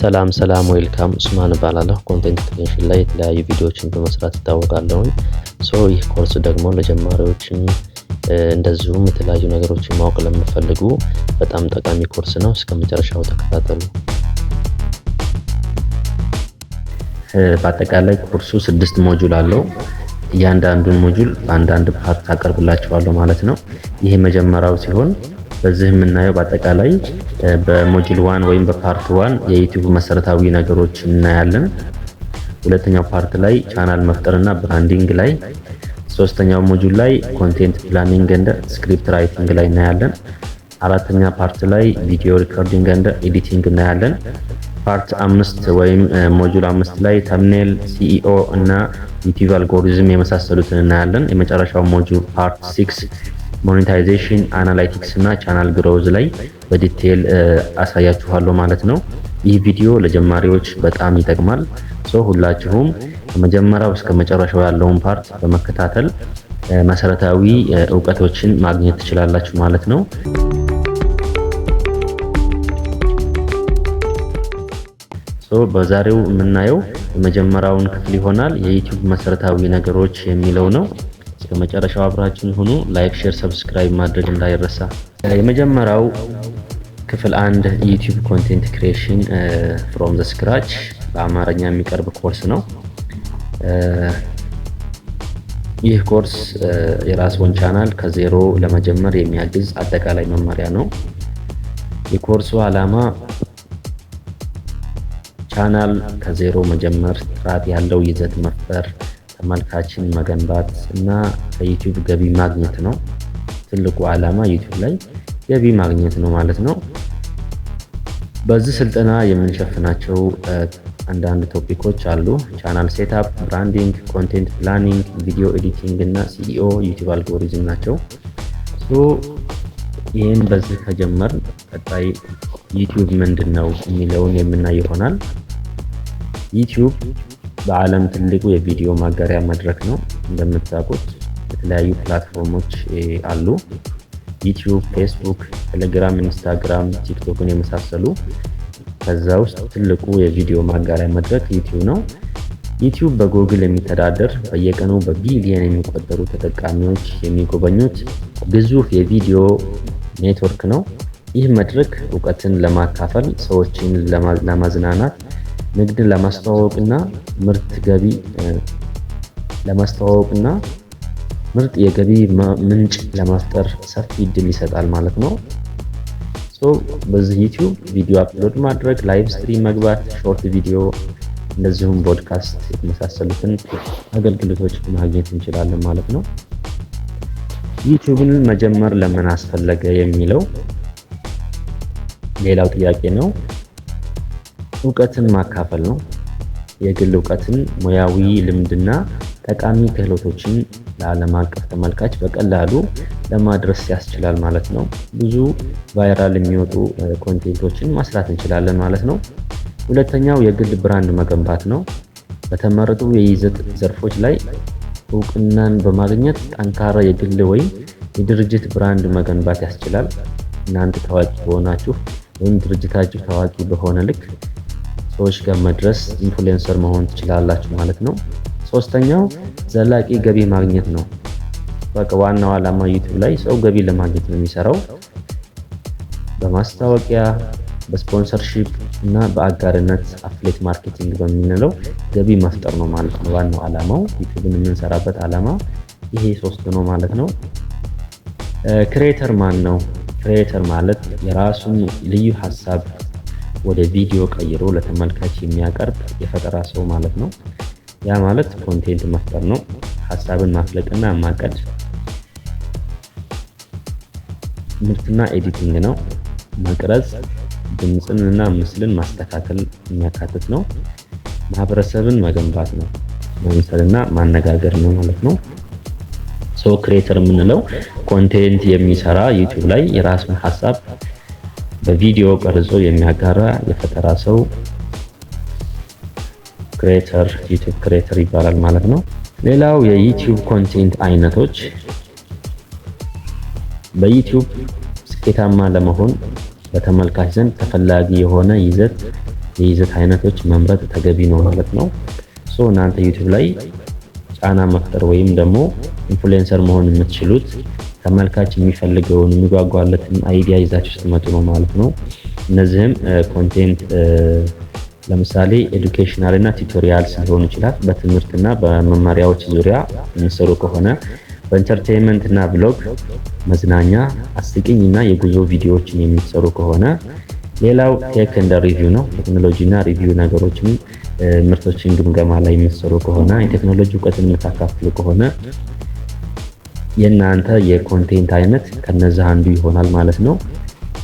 ሰላም ዌልካም ኡስማን እባላለሁ። ኮንቴንት ክሬሽን ላይ የተለያዩ ቪዲዮዎችን በመስራት እታወቃለሁ። ይህ ኮርስ ደግሞ ለጀማሪዎችም እንደዚሁም የተለያዩ ነገሮችን ማወቅ ለምትፈልጉ በጣም ጠቃሚ ኮርስ ነው። እስከመጨረሻው ተከታተሉ። በአጠቃላይ ኮርሱ 6 ሞጁል አለው። እያንዳንዱን ሞጁል አንዳንድ ፓርት አቀርብላችኋለሁ ማለት ነው። ይሄ መጀመሪያው ሲሆን በዚህ የምናየው በአጠቃላይ በሞጁል 1 ወይም በፓርት 1 የዩቲዩብ መሰረታዊ ነገሮች እናያለን። ሁለተኛው ፓርት ላይ ቻናል መፍጠርና ብራንዲንግ ላይ፣ ሶስተኛው ሞጁል ላይ ኮንቴንት ፕላኒንግ እና ስክሪፕት ራይቲንግ ላይ እናያለን። አራተኛ ፓርት ላይ ቪዲዮ ሪኮርዲንግ እና ኤዲቲንግ እናያለን። ፓርት 5 ወይም ሞጁል 5 ላይ ተምኔል፣ ሲኢኦ እና ዩቲዩብ አልጎሪዝም የመሳሰሉትን እናያለን። የመጨረሻው ሞጁል ፓርት 6 ሞኔታይዜሽን፣ አናላይቲክስ እና ቻናል ግሮዝ ላይ በዲቴል አሳያችኋለሁ ማለት ነው። ይህ ቪዲዮ ለጀማሪዎች በጣም ይጠቅማል። ሁላችሁም ከመጀመሪያው እስከ መጨረሻው ያለውን ፓርት በመከታተል መሰረታዊ እውቀቶችን ማግኘት ትችላላችሁ ማለት ነው። በዛሬው የምናየው የመጀመሪያውን ክፍል ይሆናል። የዩቲዩብ መሰረታዊ ነገሮች የሚለው ነው። እስከ መጨረሻው አብራችን ሆኑ። ላይክ፣ ሼር፣ ሰብስክራይብ ማድረግ እንዳይረሳ። የመጀመሪያው ክፍል 1 ዩቲዩብ ኮንቴንት ክሬሽን ፍሮም ዘ ስክራች በአማርኛ የሚቀርብ ኮርስ ነው። ይህ ኮርስ የራስዎን ቻናል ከዜሮ ለመጀመር የሚያግዝ አጠቃላይ መመሪያ ነው። የኮርሱ ዓላማ ቻናል ከዜሮ መጀመር፣ ጥራት ያለው ይዘት መፍጠር፣ ተመልካችን መገንባት እና ከዩቲዩብ ገቢ ማግኘት ነው። ትልቁ ዓላማ ዩቲዩብ ላይ ገቢ ማግኘት ነው ማለት ነው። በዚህ ስልጠና የምንሸፍናቸው አንዳንድ ቶፒኮች አሉ። ቻናል ሴትአፕ፣ ብራንዲንግ፣ ኮንቴንት ፕላኒንግ፣ ቪዲዮ ኤዲቲንግ እና ሲኢኦ ዩቲዩብ አልጎሪዝም ናቸው። ይህን በዚህ ከጀመር ቀጣይ ዩቲዩብ ምንድን ነው የሚለውን የምናይ ይሆናል። ዩቲዩብ በዓለም ትልቁ የቪዲዮ ማጋሪያ መድረክ ነው። እንደምታውቁት የተለያዩ ፕላትፎርሞች አሉ። ዩቲዩብ፣ ፌስቡክ፣ ቴሌግራም፣ ኢንስታግራም፣ ቲክቶክን የመሳሰሉ። ከዛ ውስጥ ትልቁ የቪዲዮ ማጋሪያ መድረክ ዩቲዩብ ነው። ዩቲዩብ በጉግል የሚተዳደር በየቀኑ በቢሊየን የሚቆጠሩ ተጠቃሚዎች የሚጎበኙት ግዙፍ የቪዲዮ ኔትወርክ ነው። ይህ መድረክ እውቀትን ለማካፈል፣ ሰዎችን ለማዝናናት፣ ንግድን ለማስተዋወቅና ምርጥ የገቢ ምንጭ ለመፍጠር ሰፊ እድል ይሰጣል ማለት ነው። በዚህ ዩቲዩብ ቪዲዮ አፕሎድ ማድረግ፣ ላይቭ ስትሪም መግባት፣ ሾርት ቪዲዮ እንደዚሁም ፖድካስት የመሳሰሉትን አገልግሎቶች ማግኘት እንችላለን ማለት ነው። ዩቲዩብን መጀመር ለምን አስፈለገ የሚለው ሌላው ጥያቄ ነው። እውቀትን ማካፈል ነው። የግል እውቀትን፣ ሙያዊ ልምድና ጠቃሚ ክህሎቶችን ለዓለም አቀፍ ተመልካች በቀላሉ ለማድረስ ያስችላል ማለት ነው። ብዙ ቫይራል የሚወጡ ኮንቴንቶችን መስራት እንችላለን ማለት ነው። ሁለተኛው የግል ብራንድ መገንባት ነው። በተመረጡ የይዘት ዘርፎች ላይ እውቅናን በማግኘት ጠንካራ የግል ወይም የድርጅት ብራንድ መገንባት ያስችላል። እናንተ ታዋቂ ከሆናችሁ ወይም ድርጅታችሁ ታዋቂ በሆነ ልክ ሰዎች ጋር መድረስ፣ ኢንፍሉዌንሰር መሆን ትችላላችሁ ማለት ነው። ሶስተኛው ዘላቂ ገቢ ማግኘት ነው። በቃ ዋናው ዓላማ ዩቲዩብ ላይ ሰው ገቢ ለማግኘት ነው የሚሰራው። በማስታወቂያ፣ በስፖንሰርሺፕ እና በአጋርነት አፍሌት ማርኬቲንግ በሚንለው ገቢ መፍጠር ነው ማለት ነው። ዋናው ዓላማው ዩቲዩብን የምንሰራበት ዓላማ ይሄ 3 ነው ማለት ነው። ክሬተር ማን ነው? ክሬተር ማለት የራሱን ልዩ ሀሳብ ወደ ቪዲዮ ቀይሮ ለተመልካች የሚያቀርብ የፈጠራ ሰው ማለት ነው። ያ ማለት ኮንቴንት መፍጠር ነው። ሀሳብን ማፍለቅና ማቀድ። ምርትና ኤዲቲንግ ነው። መቅረጽ፣ ድምፅንና ምስልን ማስተካከል የሚያካትት ነው። ማህበረሰብን መገንባት ነው። መምሰልና ማነጋገር ነው ማለት ነው። ክሬተር የምንለው ኮንቴንት የሚሰራ ዩቲዩብ ላይ የራሱን ሀሳብ በቪዲዮ ቀርጾ የሚያጋራ የፈጠራ ሰው ክሬተር፣ ዩቲዩብ ክሬተር ይባላል ማለት ነው። ሌላው የዩቲዩብ ኮንቴንት አይነቶች። በዩቲዩብ ስኬታማ ለመሆን በተመልካች ዘንድ ተፈላጊ የሆነ ይዘት የይዘት አይነቶች መምረጥ ተገቢ ነው ማለት ነው። እናንተ ዩቲዩብ ላይ ጫና መፍጠር ወይም ደግሞ ኢንፍሉዌንሰር መሆን የምትችሉት ተመልካች የሚፈልገውን የሚጓጓለትን አይዲያ ይዛችሁ ስትመጡ ነው ማለት ነው። እነዚህም ኮንቴንት ለምሳሌ ኤዱኬሽናል እና ቱቶሪያልስ ሊሆን ይችላል። በትምህርትና በመመሪያዎች ዙሪያ የሚሰሩ ከሆነ በኢንተርቴይንመንት እና ብሎግ፣ መዝናኛ፣ አስቂኝ እና የጉዞ ቪዲዮዎችን የሚሰሩ ከሆነ ሌላው ቴክ እንደ ሪቪው ነው። ቴክኖሎጂ እና ሪቪው ነገሮችን ምርቶችን ግምገማ ላይ የሚሰሩ ከሆነ የቴክኖሎጂ እውቀትን የምታካፍሉ ከሆነ የእናንተ የኮንቴንት አይነት ከነዛ አንዱ ይሆናል ማለት ነው።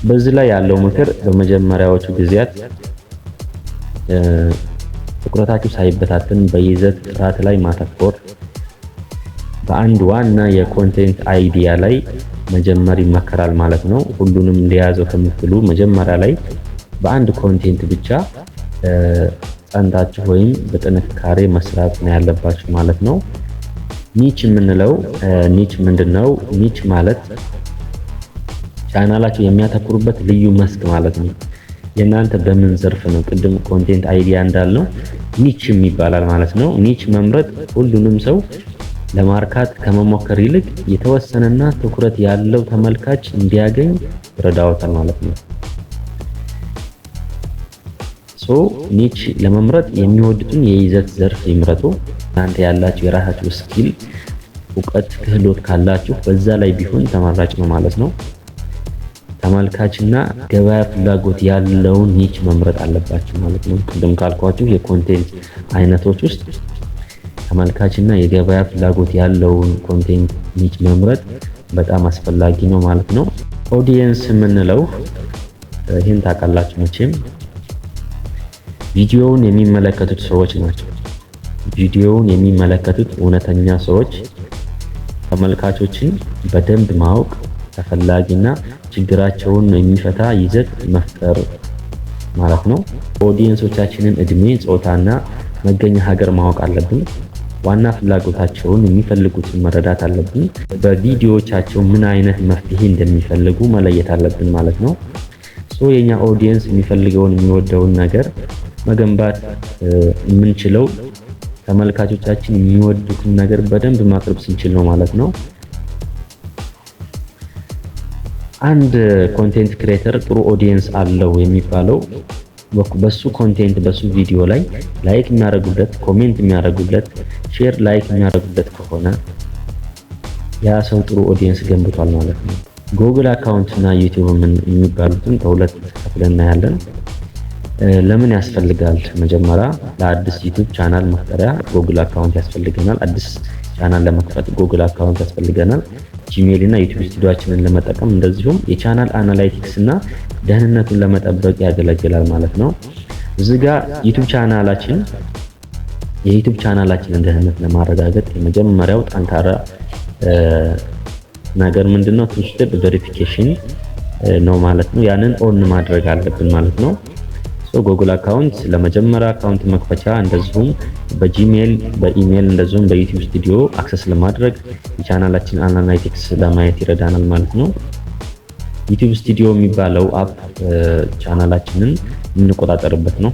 በዚህ ላይ ያለው ምክር በመጀመሪያዎቹ ጊዜያት ትኩረታችሁ ሳይበታተን በይዘት ጥራት ላይ ማተኮር፣ በአንድ ዋና የኮንቴንት አይዲያ ላይ መጀመር ይመከራል ማለት ነው። ሁሉንም ሊያዘው ከምትሉ መጀመሪያ ላይ በአንድ ኮንቴንት ብቻ ጸንታችሁ ወይም በጥንካሬ መስራት ነው ያለባችሁ ማለት ነው። ኒች የምንለው ኒች ምንድነው? ኒች ማለት ቻናላችሁ የሚያተኩሩበት ልዩ መስክ ማለት ነው። የእናንተ በምን ዘርፍ ነው? ቅድም ኮንቴንት አይዲያ እንዳልነው ኒች ይባላል ማለት ነው። ኒች መምረጥ ሁሉንም ሰው ለማርካት ከመሞከር ይልቅ የተወሰነና ትኩረት ያለው ተመልካች እንዲያገኝ ይረዳዎታል ማለት ነው። ኒች ለመምረጥ የሚወዱትን የይዘት ዘርፍ ይምረጡ። እናንተ ያላችሁ የራሳችሁ ስኪል፣ እውቀት፣ ክህሎት ካላችሁ በዛ ላይ ቢሆን ተመራጭ ነው ማለት ነው። ተመልካችና ገበያ ፍላጎት ያለውን ኒች መምረጥ አለባችሁ ማለት ነው። ቅድም ካልኳችሁ የኮንቴንት አይነቶች ውስጥ ተመልካችና የገበያ ፍላጎት ያለውን ኮንቴንት ኒች መምረጥ በጣም አስፈላጊ ነው ማለት ነው። ኦዲየንስ የምንለው ይህን ታውቃላችሁ መቼም ቪዲዮውን የሚመለከቱት ሰዎች ናቸው። ቪዲዮውን የሚመለከቱት እውነተኛ ሰዎች ተመልካቾችን በደንብ ማወቅ ተፈላጊና ችግራቸውን የሚፈታ ይዘት መፍጠር ማለት ነው። ኦዲየንሶቻችንን እድሜ፣ ጾታና መገኛ ሀገር ማወቅ አለብን። ዋና ፍላጎታቸውን የሚፈልጉትን መረዳት አለብን። በቪዲዮዎቻቸው ምን አይነት መፍትሄ እንደሚፈልጉ መለየት አለብን ማለት ነው። የኛ ኦዲየንስ የሚፈልገውን የሚወደውን ነገር መገንባት የምንችለው ተመልካቾቻችን የሚወዱትን ነገር በደንብ ማቅረብ ስንችል ነው ማለት ነው። አንድ ኮንቴንት ክሬተር ጥሩ ኦዲየንስ አለው የሚባለው በሱ ኮንቴንት በሱ ቪዲዮ ላይ ላይክ የሚያደርጉለት፣ ኮሜንት የሚያደርጉለት፣ ሼር ላይክ የሚያደርጉለት ከሆነ ያ ሰው ጥሩ ኦዲየንስ ገንብቷል ማለት ነው። ጉግል አካውንት እና ዩቲዩብ የሚባሉትን ከሁለት ከፍለን እናያለን። ለምን ያስፈልጋል? መጀመሪያ ለአዲስ ዩቲዩብ ቻናል መፍጠሪያ ጉግል አካውንት ያስፈልገናል። አዲስ ቻናል ለመክፈት ጉግል አካውንት ያስፈልገናል። ጂሜል እና ዩቲዩብ ስቱዲዮአችንን ለመጠቀም እንደዚሁም የቻናል አናላይቲክስ እና ደህንነቱን ለመጠበቅ ያገለግላል ማለት ነው። እዚህ ጋር የዩቲዩብ ቻናላችንን ደህንነት ለማረጋገጥ የመጀመሪያው ጠንካራ ነገር ምንድነው? ቱ ስቴፕ ቬሪፊኬሽን ነው ማለት ነው። ያንን ኦን ማድረግ አለብን ማለት ነው። ጉግል አካውንት ለመጀመሪያ አካውንት መክፈቻ እንደዚሁም በጂሜል፣ በኢሜል እንደዚሁም በዩቲዩብ ስቱዲዮ አክሰስ ለማድረግ የቻናላችን አናላይቲክስ ለማየት ይረዳናል ማለት ነው። ዩቲዩብ ስቱዲዮ የሚባለው አፕ ቻናላችንን የምንቆጣጠርበት ነው።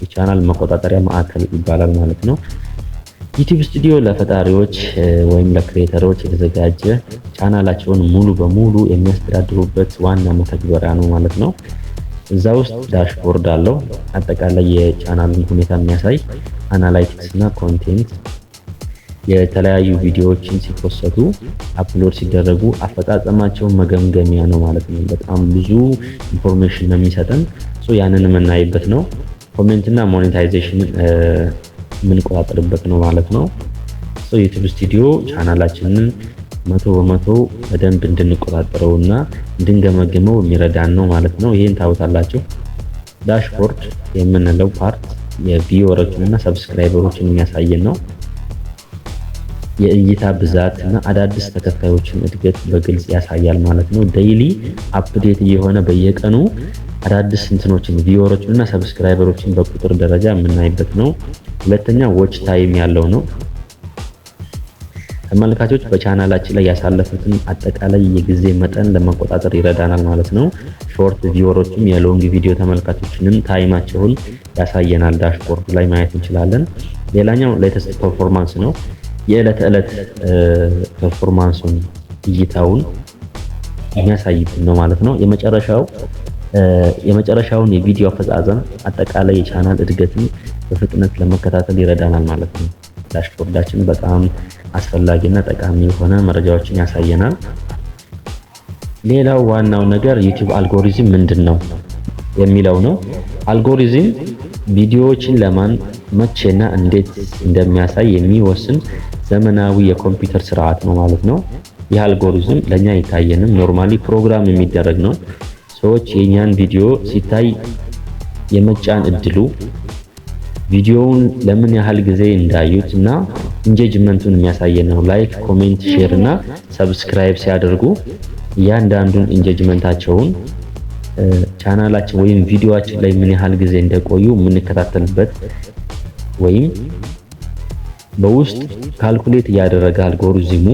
የቻናል መቆጣጠሪያ ማዕከል ይባላል ማለት ነው። ዩቲዩብ ስቱዲዮ ለፈጣሪዎች ወይም ለክሬተሮች የተዘጋጀ ቻናላቸውን ሙሉ በሙሉ የሚያስተዳድሩበት ዋና መተግበሪያ ነው ማለት ነው። እዛ ውስጥ ዳሽቦርድ አለው። አጠቃላይ የቻናሉን ሁኔታ የሚያሳይ አናላይቲክስ እና ኮንቴንት፣ የተለያዩ ቪዲዮዎችን ሲፖሰቱ አፕሎድ ሲደረጉ አፈጻጸማቸውን መገምገሚያ ነው ማለት ነው። በጣም ብዙ ኢንፎርሜሽን ነው የሚሰጠን። ያንን የምናይበት ነው። ኮሜንት እና ሞኔታይዜሽን የምንቆጣጠርበት ነው ማለት ነው። ዩቲዩብ ስቱዲዮ ቻናላችንን 100% በደንብ እንድንቆጣጠረውና እንድንገመግመው የሚረዳን ነው ማለት ነው። ይሄን ታውታላችሁ። ዳሽቦርድ የምንለው ፓርት የቪወሮችንና ሰብስክራይበሮችን የሚያሳየን ነው። የእይታ ብዛት እና አዳዲስ ተከታዮችን እድገት በግልጽ ያሳያል ማለት ነው። ዴይሊ አፕዴት እየሆነ በየቀኑ አዳዲስ እንትኖችን ቪወሮችንና ሰብስክራይበሮችን በቁጥር ደረጃ የምናይበት ነው። ሁለተኛ ዎች ታይም ያለው ነው። ተመልካቾች በቻናላችን ላይ ያሳለፉትን አጠቃላይ የጊዜ መጠን ለመቆጣጠር ይረዳናል ማለት ነው። ሾርት ቪወሮችም የሎንግ ቪዲዮ ተመልካቾችንም ታይማቸውን ያሳየናል፣ ዳሽቦርድ ላይ ማየት እንችላለን። ሌላኛው ሌተስት ፐርፎርማንስ ነው። የዕለት ዕለት ፐርፎርማንሱን እይታውን የሚያሳይብን ነው ማለት ነው። የመጨረሻውን የቪዲዮ አፈጻጸም አጠቃላይ የቻናል እድገትን በፍጥነት ለመከታተል ይረዳናል ማለት ነው። ዳሽቦርዳችን በጣም አስፈላጊና ጠቃሚ የሆነ መረጃዎችን ያሳየናል። ሌላው ዋናው ነገር ዩቲዩብ አልጎሪዝም ምንድነው የሚለው ነው። አልጎሪዝም ቪዲዮዎችን ለማን መቼና እንዴት እንደሚያሳይ የሚወስን ዘመናዊ የኮምፒውተር ስርዓት ነው ማለት ነው። ይህ አልጎሪዝም ለኛ አይታየንም፣ ኖርማሊ ፕሮግራም የሚደረግ ነው። ሰዎች የኛን ቪዲዮ ሲታይ የመጫን እድሉ ቪዲዮውን ለምን ያህል ጊዜ እንዳዩት እና ኢንጌጅመንቱን የሚያሳየን ነው። ላይክ፣ ኮሜንት፣ ሼር እና ሰብስክራይብ ሲያደርጉ እያንዳንዱን ኢንጌጅመንታቸውን ቻናላችን ወይም ቪዲዮአችን ላይ ምን ያህል ጊዜ እንደቆዩ የምንከታተልበት ወይም በውስጥ ካልኩሌት እያደረገ አልጎሪዝሙ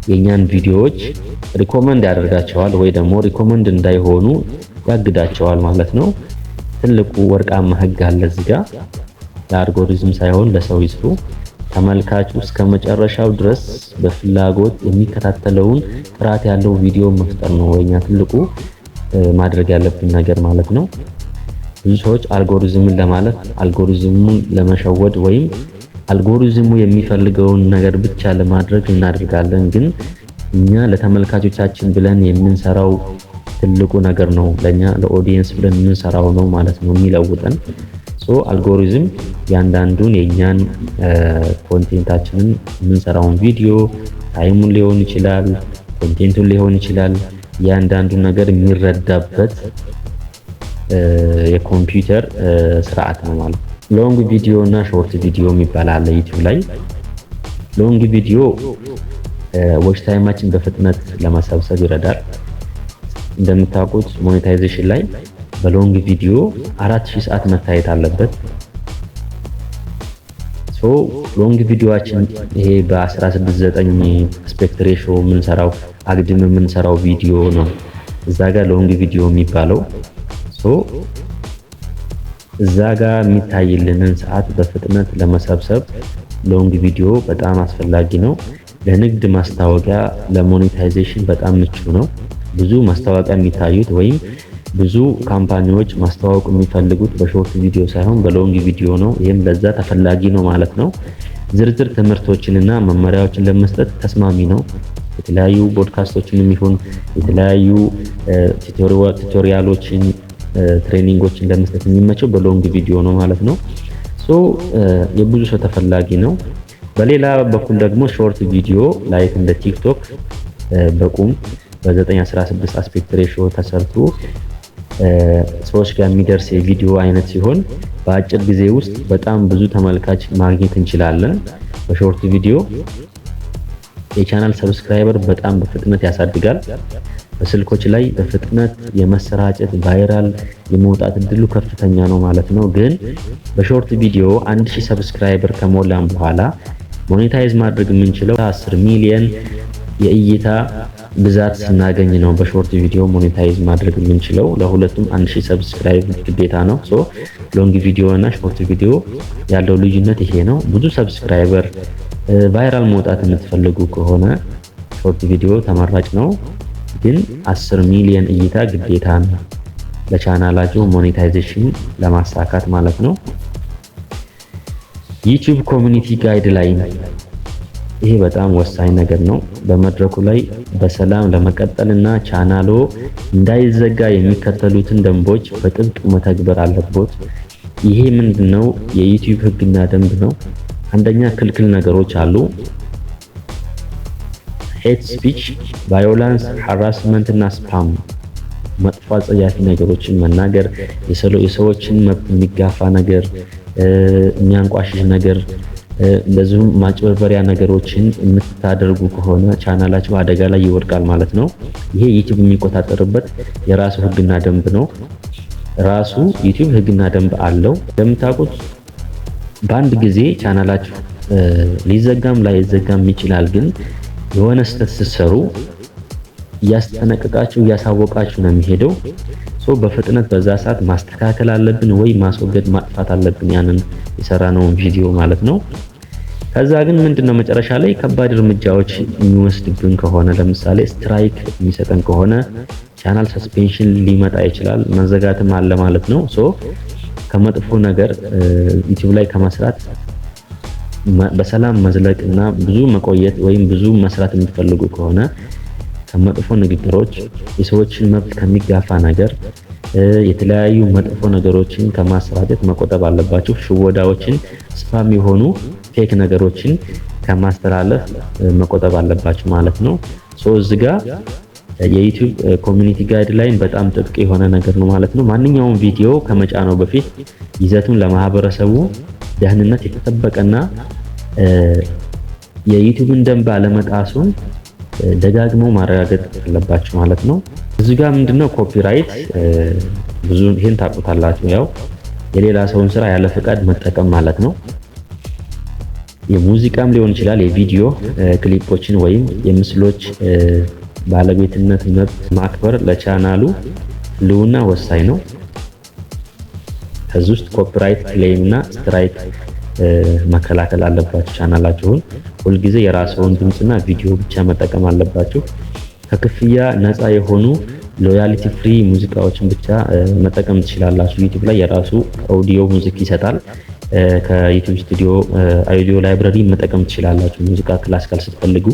የኛን ቪዲዮዎች ሪኮመንድ ያደርጋቸዋል ወይ ደግሞ ሪኮመንድ እንዳይሆኑ ያግዳቸዋል ማለት ነው። ትልቁ ወርቃማ ህግ አለ እዚህ ጋር። ለአልጎሪዝም ሳይሆን ለሰው ይስሩ። ተመልካቹ እስከ መጨረሻው ድረስ በፍላጎት የሚከታተለውን ጥራት ያለው ቪዲዮ መፍጠር ነው ወይኛ ትልቁ ማድረግ ያለብን ነገር ማለት ነው። ብዙ ሰዎች አልጎሪዝምን ለማለት አልጎሪዝሙን ለመሸወድ ወይም አልጎሪዝሙ የሚፈልገውን ነገር ብቻ ለማድረግ እናደርጋለን። ግን እኛ ለተመልካቾቻችን ብለን የምንሰራው ትልቁ ነገር ነው፣ ለኛ ለኦዲየንስ ብለን የምንሰራው ነው ማለት ነው የሚለውጠን። አልጎሪዝም ያንዳንዱን የኛን ኮንቴንታችንን የምንሰራውን ቪዲዮ ታይሙን ሊሆን ይችላል፣ ኮንቴንቱን ሊሆን ይችላል፣ ያንዳንዱን ነገር የሚረዳበት የኮምፒውተር ስርዓት ነው ማለት ነው። ሎንግ ቪዲዮ እና ሾርት ቪዲዮ የሚባል አለ ዩቲዩብ ላይ። ሎንግ ቪዲዮ ዎች ታይማችን በፍጥነት ለመሰብሰብ ይረዳል። እንደምታውቁት ሞኔታይዜሽን ላይ በሎንግ ቪዲዮ 4000 ሰዓት መታየት አለበት። ሎንግ ቪዲዮአችን ይሄ በ16:9 አስፔክት ሬሾ የምንሰራው አግድም የምንሰራው ቪዲዮ ነው እዛ ጋር ሎንግ ቪዲዮ የሚባለው። እዛ ጋር የሚታይልንን ሰዓት በፍጥነት ለመሰብሰብ ሎንግ ቪዲዮ በጣም አስፈላጊ ነው። ለንግድ ማስታወቂያ፣ ለሞኔታይዜሽን በጣም ምቹ ነው። ብዙ ማስታወቂያ የሚታዩት ወይም ብዙ ካምፓኒዎች ማስተዋወቅ የሚፈልጉት በሾርት ቪዲዮ ሳይሆን በሎንግ ቪዲዮ ነው። ይህም ለዛ ተፈላጊ ነው ማለት ነው። ዝርዝር ትምህርቶችንና መመሪያዎችን ለመስጠት ተስማሚ ነው። የተለያዩ ፖድካስቶችንም ይሁን የተለያዩ ቱቶሪያሎችን፣ ትሬኒንጎችን ለመስጠት የሚመቸው በሎንግ ቪዲዮ ነው ማለት ነው። የብዙ ሰው ተፈላጊ ነው። በሌላ በኩል ደግሞ ሾርት ቪዲዮ ላይክ እንደ ቲክቶክ በቁም በ9:16 አስፔክት ሬሾ ተሰርቶ ሰዎች ጋር የሚደርስ የቪዲዮ አይነት ሲሆን በአጭር ጊዜ ውስጥ በጣም ብዙ ተመልካች ማግኘት እንችላለን። በሾርት ቪዲዮ የቻናል ሰብስክራይበር በጣም በፍጥነት ያሳድጋል። በስልኮች ላይ በፍጥነት የመሰራጨት ቫይራል የመውጣት እድሉ ከፍተኛ ነው ማለት ነው። ግን በሾርት ቪዲዮ 1000 ሰብስክራይበር ከሞላን በኋላ ሞኔታይዝ ማድረግ የምንችለው 10 ሚሊዮን የእይታ ብዛት ስናገኝ ነው በሾርት ቪዲዮ ሞኔታይዝ ማድረግ የምንችለው። ለሁለቱም 1000 ሰብስክራይብ ግዴታ ነው። ሎንግ ቪዲዮ እና ሾርት ቪዲዮ ያለው ልዩነት ይሄ ነው። ብዙ ሰብስክራይበር ቫይራል መውጣት የምትፈልጉ ከሆነ ሾርት ቪዲዮ ተመራጭ ነው። ግን 10 ሚሊዮን እይታ ግዴታ ነው ለቻናላችሁ ሞኔታይዜሽን ለማሳካት ማለት ነው። ዩቲዩብ ኮሚኒቲ ጋይድላይን ይሄ በጣም ወሳኝ ነገር ነው። በመድረኩ ላይ በሰላም ለመቀጠልና ቻናሎ እንዳይዘጋ የሚከተሉትን ደንቦች በጥብቅ መተግበር አለቦት። ይሄ ምንድነው? የዩቲዩብ ህግና ደንብ ነው። አንደኛ ክልክል ነገሮች አሉ። ሄት ስፒች፣ ቫዮላንስ፣ ሃራስመንት እና ስፓም፣ መጥፎ አጸያፊ ነገሮችን መናገር፣ የሰዎችን መብት የሚጋፋ ነገር፣ የሚያንቋሽሽ ነገር፣ እንደዚሁም ማጭበርበሪያ ነገሮችን የምታደርጉ ከሆነ ቻናላችሁ አደጋ ላይ ይወድቃል ማለት ነው። ይሄ ዩቲዩብ የሚቆጣጠርበት የራሱ ህግና ደንብ ነው። ራሱ ዩቲዩብ ህግና ደንብ አለው። እንደምታውቁት በአንድ ጊዜ ቻናላችሁ ሊዘጋም ላይዘጋም ይችላል። ግን የሆነ ስህተት ስትሰሩ እያስጠነቀቃችሁ እያሳወቃችሁ ነው የሚሄደው። በፍጥነት በዛ ሰዓት ማስተካከል አለብን ወይ ማስወገድ ማጥፋት አለብን ያንን የሰራነውን ቪዲዮ ማለት ነው። ከዛ ግን ምንድነው መጨረሻ ላይ ከባድ እርምጃዎች የሚወስድብን ከሆነ ለምሳሌ ስትራይክ የሚሰጠን ከሆነ ቻናል ሰስፔንሽን ሊመጣ ይችላል፣ መዘጋትም አለ ማለት ነው። ከመጥፎ ነገር ዩቲዩብ ላይ ከመስራት በሰላም መዝለቅና ብዙ መቆየት ወይም ብዙ መስራት የምትፈልጉ ከሆነ ከመጥፎ ንግግሮች፣ የሰዎችን መብት ከሚጋፋ ነገር፣ የተለያዩ መጥፎ ነገሮችን ከማሰራጨት መቆጠብ አለባችሁ። ሽወዳዎችን፣ ስፓም የሆኑ ፌክ ነገሮችን ከማስተላለፍ መቆጠብ አለባችሁ ማለት ነው። እዚህ ጋር የዩቲዩብ ኮሚኒቲ ጋይድላይን በጣም ጥብቅ የሆነ ነገር ነው ማለት ነው። ማንኛውም ቪዲዮ ከመጫነው በፊት ይዘቱን ለማህበረሰቡ ደህንነት የተጠበቀና የዩቲዩብን ደንብ አለመጣሱን ደጋግመው ማረጋገጥ አለባችሁ ማለት ነው። እዚህ ጋር ምንድነው ኮፒራይት ብዙ ይሄን ታውቁታላችሁ። ያው የሌላ ሰውን ስራ ያለ ፈቃድ መጠቀም ማለት ነው። የሙዚቃም ሊሆን ይችላል፣ የቪዲዮ ክሊፖችን ወይም የምስሎች ባለቤትነት መብት ማክበር ለቻናሉ ህልውና ወሳኝ ነው። ከዚህ ውስጥ ኮፒራይት ክሌም እና ስትራይክ መከላከል አለባችሁ። ቻናላችሁን ሁልጊዜ የራስዎን ድምጽና ቪዲዮ ብቻ መጠቀም አለባችሁ። ከክፍያ ነፃ የሆኑ ሎያሊቲ ፍሪ ሙዚቃዎችን ብቻ መጠቀም ትችላላችሁ። ዩቲዩብ ላይ የራሱ ኦዲዮ ሙዚክ ይሰጣል። ከዩቲዩብ ስቱዲዮ አውዲዮ ላይብረሪ መጠቀም ትችላላችሁ። ሙዚቃ ክላሲካል ስትፈልጉ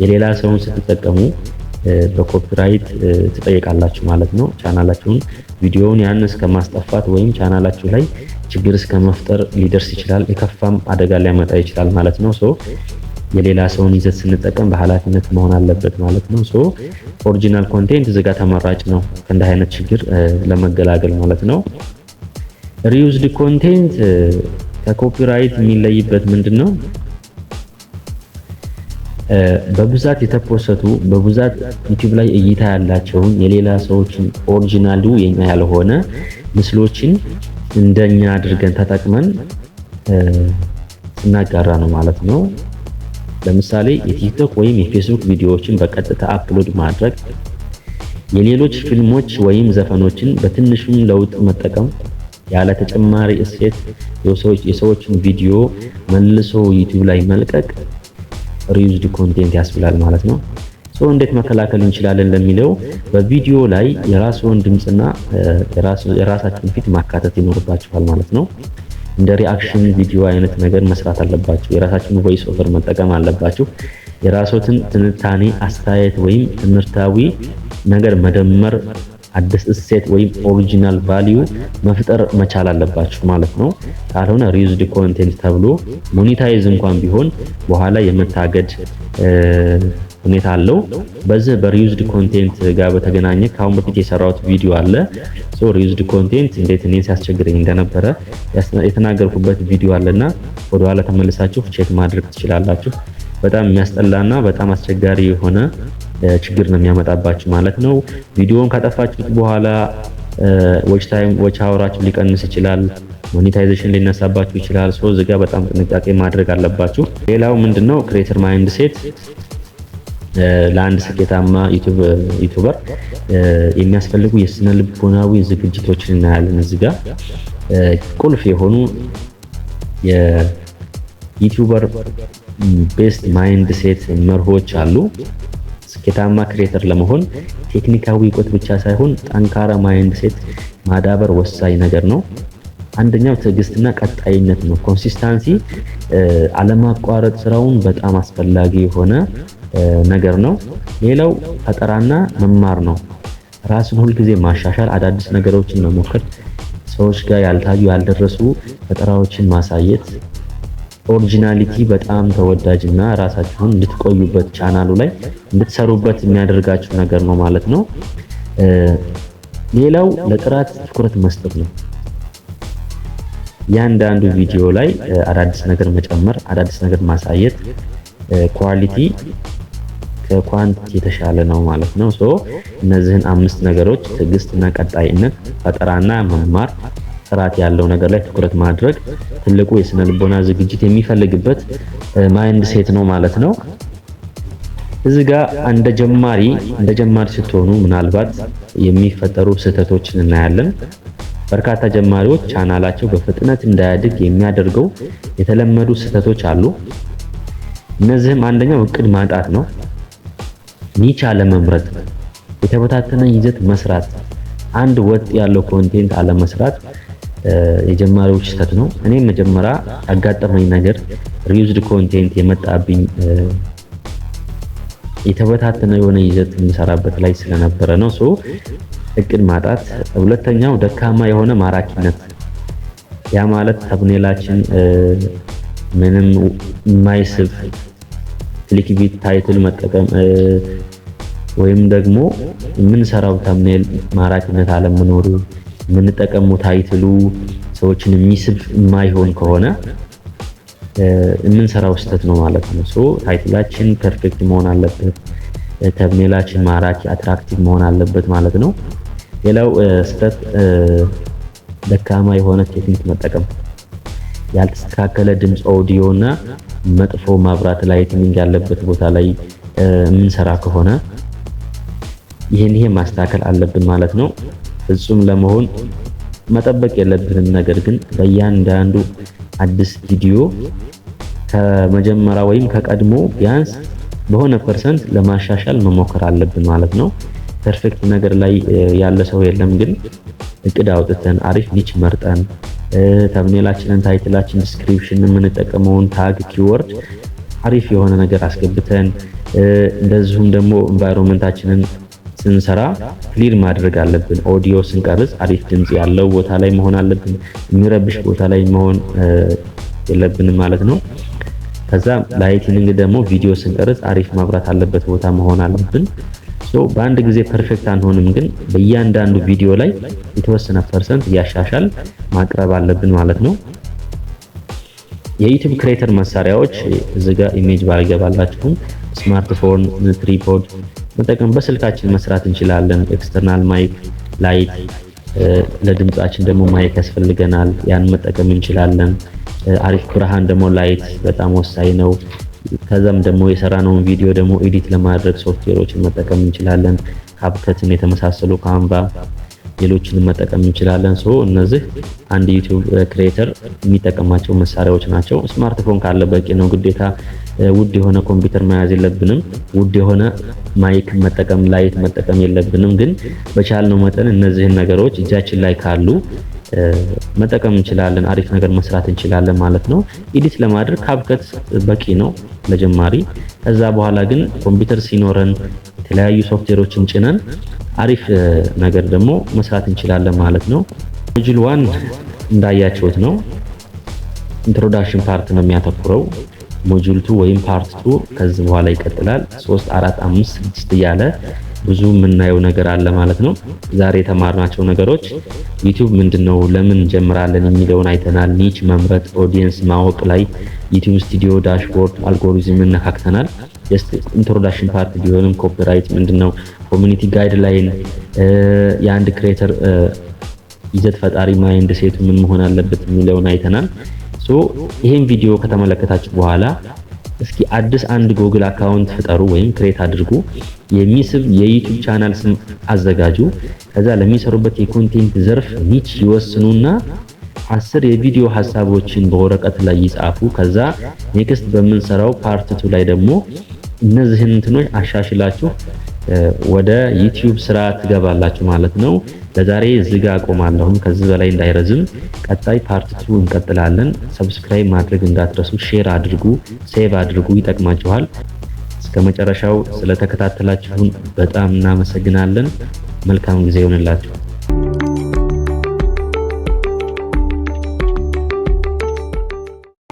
የሌላ ሰውን ስትጠቀሙ በኮፒራይት ትጠይቃላችሁ ማለት ነው። ቻናላችሁን ቪዲዮውን ያን እስከ ማስጠፋት ወይም ቻናላችሁ ላይ ችግር እስከ መፍጠር ሊደርስ ይችላል። የከፋም አደጋ ሊያመጣ ይችላል ማለት ነው። የሌላ ሰውን ይዘት ስንጠቀም በኃላፊነት መሆን አለበት ማለት ነው። ኦሪጂናል ኮንቴንት እዚህ ጋር ተመራጭ ነው ከእንዲህ አይነት ችግር ለመገላገል ማለት ነው። ሪዩዝድ ኮንቴንት ከኮፒራይት የሚለይበት ምንድነው? በብዛት የተፖሰቱ በብዛት ዩቲዩብ ላይ እይታ ያላቸውን የሌላ ሰዎችን ኦሪጂናሉ የኛ ያልሆነ ምስሎችን እንደኛ አድርገን ተጠቅመን ስናጋራ ነው ማለት ነው። ለምሳሌ የቲክቶክ ወይም የፌስቡክ ቪዲዮዎችን በቀጥታ አፕሎድ ማድረግ፣ የሌሎች ፊልሞች ወይም ዘፈኖችን በትንሹም ለውጥ መጠቀም፣ ያለ ተጨማሪ እሴት የሰዎችን ቪዲዮ መልሶ ዩቲዩብ ላይ መልቀቅ ሪዩዝድ ኮንቴንት ያስብላል ማለት ነው። እንዴት መከላከል እንችላለን ለሚለው በቪዲዮ ላይ የራስዎን ድምጽና የራሳችሁን ፊት ማካተት ይኖርባችኋል ማለት ነው። እንደ ሪአክሽን ቪዲዮ አይነት ነገር መስራት አለባችሁ። የራሳችሁን ቮይስ ኦቨር መጠቀም አለባችሁ። የራስዎትን ትንታኔ፣ አስተያየት ወይም ትምህርታዊ ነገር መደመር፣ አዲስ እሴት ወይም ኦሪጂናል ቫልዩ መፍጠር መቻል አለባችሁ ማለት ነው። ካልሆነ ሪዩዝድ ኮንቴንት ተብሎ ሞኔታይዝ እንኳን ቢሆን በኋላ የመታገድ ሁኔታ አለው። በዚህ በሪዩዝድ ኮንቴንት ጋር በተገናኘ ከአሁን በፊት የሰራሁት ቪዲዮ አለ። ሪዩዝድ ኮንቴንት እንዴት እኔን ሲያስቸግረኝ እንደነበረ የተናገርኩበት ቪዲዮ አለና ወደኋላ ተመልሳችሁ ቼክ ማድረግ ትችላላችሁ። በጣም የሚያስጠላና በጣም አስቸጋሪ የሆነ ችግር ነው የሚያመጣባችሁ ማለት ነው። ቪዲዮውን ካጠፋችሁት በኋላ ዎች አወራችሁ ሊቀንስ ይችላል። ሞኔታይዜሽን ሊነሳባችሁ ይችላል። እዚህ ጋር በጣም ጥንቃቄ ማድረግ አለባችሁ። ሌላው ምንድነው ክሬተር ማይንድ ሴት ለአንድ ስኬታማ ዩቲዩበር የሚያስፈልጉ የስነ ልቦናዊ ዝግጅቶችን እናያለን። እዚህ ጋር ቁልፍ የሆኑ የዩቲዩበር ቤስት ማይንድ ሴት መርሆች አሉ። ስኬታማ ክሬተር ለመሆን ቴክኒካዊ እውቀት ብቻ ሳይሆን ጠንካራ ማይንድ ሴት ማዳበር ወሳኝ ነገር ነው። አንደኛው ትዕግስትና ቀጣይነት ነው። ኮንሲስታንሲ አለማቋረጥ ስራውን በጣም አስፈላጊ የሆነ ነገር ነው። ሌላው ፈጠራና መማር ነው። ራስን ሁልጊዜ ማሻሻል፣ አዳዲስ ነገሮችን መሞከር፣ ሰዎች ጋር ያልታዩ ያልደረሱ ፈጠራዎችን ማሳየት። ኦሪጂናሊቲ በጣም ተወዳጅና ራሳችሁን እንድትቆዩበት ቻናሉ ላይ እንድትሰሩበት የሚያደርጋችሁ ነገር ነው ማለት ነው። ሌላው ለጥራት ትኩረት መስጠት ነው። ያንዳንዱ ቪዲዮ ላይ አዳዲስ ነገር መጨመር፣ አዳዲስ ነገር ማሳየት ኳሊቲ ከኳንቲቲ የተሻለ ነው ማለት ነው። እነዚህን 5 ነገሮች ትዕግስትና ቀጣይነት፣ ፈጠራና መማር፣ ጥራት ያለው ነገር ላይ ትኩረት ማድረግ ትልቁ የስነ ልቦና ዝግጅት የሚፈልግበት ማይንድ ሴት ነው ማለት ነው። እዚህ ጋር እንደ ጀማሪ ስትሆኑ ምናልባት የሚፈጠሩ ስህተቶችን እናያለን። በርካታ ጀማሪዎች ቻናላቸው በፍጥነት እንዳያድግ የሚያደርገው የተለመዱ ስህተቶች አሉ። እነዚህም አንደኛው እቅድ ማጣት ነው። ኒች አለመምረጥ፣ የተበታተነ ይዘት መስራት፣ አንድ ወጥ ያለው ኮንቴንት አለመስራት የጀማሪዎች ስህተት ነው። እኔም መጀመሪያ ያጋጠመኝ ነገር ሪዩዝድ ኮንቴንት የመጣብኝ የተበታተነ የሆነ ይዘት የምሰራበት ላይ ስለነበረ ነው። እቅድ ማጣት። ሁለተኛው ደካማ የሆነ ማራኪነት፣ ያ ማለት ተብኔላችን ምንም የማይስብ ክሊክቢት ታይትል መጠቀም ወይም ደግሞ የምንሰራው ተምኔል ማራኪነት አለመኖሩ፣ የምንጠቀመው ታይትሉ ሰዎችን የሚስብ የማይሆን ከሆነ የምንሰራው ስህተት ነው ማለት ነው። ታይትላችን ፐርፌክት መሆን አለበት፣ ተምኔላችን ማራኪ አትራክቲቭ መሆን አለበት ማለት ነው። ሌላው ስህተት ደካማ የሆነ ቴክኒክ መጠቀም፣ ያልተስተካከለ ድምፅ፣ ኦዲዮ እና መጥፎ ማብራት ላይቲንግ ያለበት ቦታ ላይ የምንሰራ ከሆነ ይሄን ማስተካከል አለብን ማለት ነው። ፍጹም ለመሆን መጠበቅ የለብንም። ነገር ግን በእያንዳንዱ አዲስ ቪዲዮ ከመጀመሪያ ወይም ከቀድሞ ቢያንስ በሆነ ፐርሰንት ለማሻሻል መሞከር አለብን ማለት ነው። ፐርፌክት ነገር ላይ ያለ ሰው የለም። ግን እቅድ አውጥተን አሪፍ ኒች መርጠን ተምኔላችንን፣ ታይትላችን፣ ዲስክሪፕሽን የምንጠቀመውን ታግ ኪወርድ አሪፍ የሆነ ነገር አስገብተን እንደዚሁም ደግሞ ኤንቫይሮንመንታችንን ስንሰራ ክሊር ማድረግ አለብን። ኦዲዮ ስንቀርጽ አሪፍ ድምጽ ያለው ቦታ ላይ መሆን አለብን። የሚረብሽ ቦታ ላይ መሆን የለብንም ማለት ነው። ከዛ ላይቲንግ ደግሞ ቪዲዮ ስንቀርጽ አሪፍ ማብራት አለበት ቦታ መሆን አለብን። በአንድ ጊዜ ፐርፌክት አንሆንም፣ ግን በእያንዳንዱ ቪዲዮ ላይ የተወሰነ ፐርሰንት እያሻሻል ማቅረብ አለብን ማለት ነው። የዩቲዩብ ክሬተር መሳሪያዎች እዚህ ጋር ኢሜጅ ባልገባላችሁም ስማርትፎን፣ ትሪፖድ መጠቀም በስልካችን መስራት እንችላለን። ኤክስተርናል ማይክ፣ ላይት፣ ለድምጻችን ደግሞ ማይክ ያስፈልገናል፣ ያን መጠቀም እንችላለን። አሪፍ ብርሃን ደግሞ ላይት በጣም ወሳኝ ነው። ከዛም ደግሞ የሰራነውን ቪዲዮ ደግሞ ኤዲት ለማድረግ ሶፍትዌሮችን መጠቀም እንችላለን። ካፕከትን የተመሳሰሉ ካንቫ፣ ሌሎችን መጠቀም እንችላለን። እነዚህ አንድ ዩቲዩብ ክሬተር የሚጠቀማቸው መሳሪያዎች ናቸው። ስማርትፎን ካለ በቂ ነው። ግዴታ ውድ የሆነ ኮምፒውተር መያዝ የለብንም። ውድ የሆነ ማይክ መጠቀም፣ ላይት መጠቀም የለብንም። ግን በቻልነው መጠን እነዚህን ነገሮች እጃችን ላይ ካሉ መጠቀም እንችላለን። አሪፍ ነገር መስራት እንችላለን ማለት ነው። ኤዲት ለማድረግ ካፕከት በቂ ነው ለጀማሪ። ከዛ በኋላ ግን ኮምፒውተር ሲኖረን የተለያዩ ሶፍትዌሮችን ጭነን አሪፍ ነገር ደግሞ መስራት እንችላለን ማለት ነው። ሞጁል 1 እንዳያችሁት ነው። ኢንትሮዳክሽን ፓርት ነው የሚያተኩረው። ሞጁል 2 ወይም ፓርት 2 ከዚህ በኋላ ይቀጥላል። 3 4 5 6 እያለ ብዙ የምናየው ነገር አለ ማለት ነው። ዛሬ የተማርናቸው ነገሮች ዩቲዩብ ምንድነው፣ ለምን እንጀምራለን የሚለውን አይተናል። ኒች መምረጥ፣ ኦዲየንስ ማወቅ ላይ ዩቲዩብ ስቱዲዮ፣ ዳሽቦርድ፣ አልጎሪዝም ነካክተናል። ጀስት ኢንትሮዳክሽን ፓርት ቢሆንም ኮፒራይት ምንድነው፣ ኮሚኒቲ ጋይድላይን፣ የአንድ ክሬተር ይዘት ፈጣሪ ማይንድ ሴቱ ምን መሆን አለበት የሚለውን አይተናል። ይሄን ቪዲዮ ከተመለከታችሁ በኋላ እስኪ አዲስ አንድ ጉግል አካውንት ፍጠሩ ወይም ክሬት አድርጉ። የሚስብ የዩቲዩብ ቻናል ስም አዘጋጁ። ከዛ ለሚሰሩበት የኮንቴንት ዘርፍ ኒች ይወስኑና 10 የቪዲዮ ሐሳቦችን በወረቀት ላይ ይጻፉ። ከዛ ኔክስት በምንሰራው ፓርት 2 ላይ ደግሞ እነዚህን እንትኖች አሻሽላችሁ ወደ ዩቲዩብ ስራ ትገባላችሁ ማለት ነው። ለዛሬ እዚህ ጋር አቆማለሁ። ከዚህ በላይ እንዳይረዝም ቀጣይ ፓርት 2 እንቀጥላለን። ሰብስክራይብ ማድረግ እንዳትረሱ፣ ሼር አድርጉ፣ ሴቭ አድርጉ፣ ይጠቅማችኋል። እስከ መጨረሻው ስለተከታተላችሁን በጣም እናመሰግናለን። መልካም ጊዜ ይሁንላችሁ።